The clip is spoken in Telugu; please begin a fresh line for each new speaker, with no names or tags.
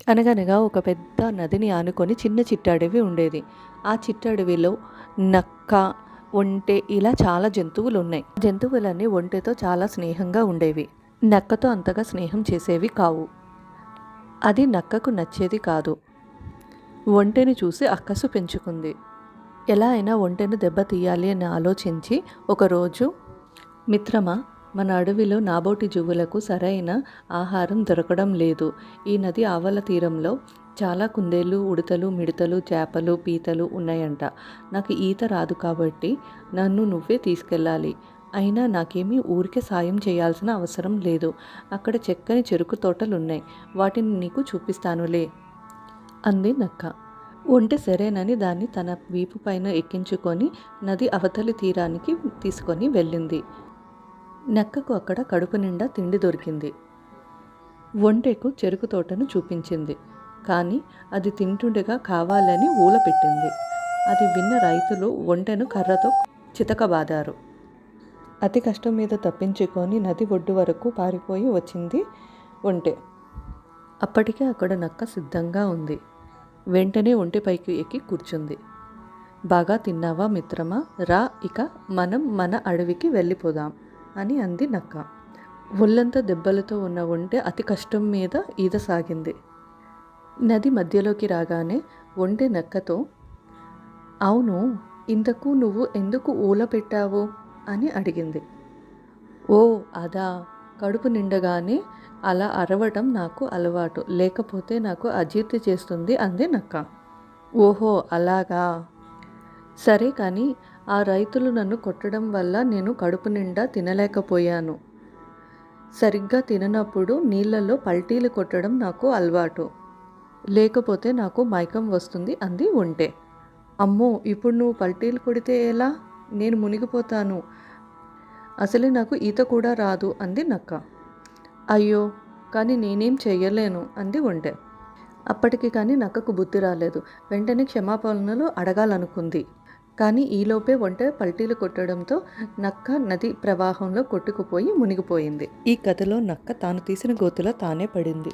అనగనగా ఒక పెద్ద నదిని ఆనుకొని చిన్న చిట్టడవి ఉండేది. ఆ చిట్టడవిలో నక్క, ఒంటె ఇలా చాలా జంతువులు ఉన్నాయి. జంతువులన్నీ ఒంటెతో చాలా స్నేహంగా ఉండేవి. నక్కతో అంతగా స్నేహం చేసేవి కావు. అది నక్కకు నచ్చేది కాదు. ఒంటెని చూసి అక్కసు పెంచుకుంది. ఎలా అయినా ఒంటెను దెబ్బతీయాలి అని ఆలోచించి ఒకరోజు, మిత్రమా, మన అడవిలో నాబోటి జీవులకు సరైన ఆహారం దొరకడం లేదు. ఈ నది ఆవల తీరంలో చాలా కుందేళ్ళు, ఉడతలు, మిడతలు, చేపలు, పీతలు ఉన్నాయంట. నాకు ఈత రాదు కాబట్టి నన్ను నువ్వే తీసుకెళ్ళాలి. అయినా నాకేమీ ఊరికే సాయం చేయాల్సిన అవసరం లేదు. అక్కడ చక్కని చెరుకు తోటలున్నాయి. వాటిని నీకు చూపిస్తానులే అంది నక్క. ఒంటె సరేనని దాన్ని తన వీపు పైన ఎక్కించుకొని నది అవతలి తీరానికి తీసుకొని వెళ్ళింది. నక్కకు అక్కడ కడుపు నిండా తిండి దొరికింది. ఒంటెకు చెరుకు తోటను చూపించింది. కానీ అది తింటుండగా కావాలని ఊల పెట్టింది. అది విన్న రైతులు ఒంటెను కర్రతో చితకబాదారు. అతి కష్టం మీద తప్పించుకొని నది ఒడ్డు వరకు పారిపోయి వచ్చింది ఒంటె. అప్పటికే అక్కడ నక్క సిద్ధంగా ఉంది. వెంటనే ఒంటె పైకి ఎక్కి కూర్చుంది. బాగా తిన్నావా మిత్రమా, రా, ఇక మనం మన అడవికి వెళ్ళిపోదాం అని అంది నక్క. ఒళ్ళంతా దెబ్బలతో ఉన్న ఒంటె అతి కష్టం మీద ఈదసాగింది. నది మధ్యలోకి రాగానే ఒంటె నక్కతో, అవును, ఇంతకు నువ్వు ఎందుకు ఊల పెట్టావు అని అడిగింది. ఓ అదా, కడుపు నిండగానే అలా అరవటం నాకు అలవాటు, లేకపోతే నాకు అజీర్తి చేస్తుంది అంది నక్క. ఓహో అలాగా, సరే కానీ ఆ రైతులు నన్ను కొట్టడం వల్ల నేను కడుపు నిండా తినలేకపోయాను. సరిగ్గా తిననప్పుడు నీళ్ళల్లో పల్టీలు కొట్టడం నాకు అలవాటు, లేకపోతే నాకు మైకం వస్తుంది అంది ఒంటె. అమ్మో, ఇప్పుడు నువ్వు పల్టీలు కొడితే ఎలా? నేను మునిగిపోతాను. అసలే నాకు ఈత కూడా రాదు అంది నక్క. అయ్యో, కానీ నేనేం చెయ్యలేను అంది ఒంటె. అప్పటికి కానీ నక్కకు బుద్ధి రాలేదు. వెంటనే క్షమాపణలు అడగాలనుకుంది. కానీ ఈలోపే ఒంటె పల్టీలు కొట్టడంతో నక్క నది ప్రవాహంలో కొట్టుకుపోయి మునిగిపోయింది. ఈ కథలో నక్క తాను తీసిన గోతిలో తానే పడింది.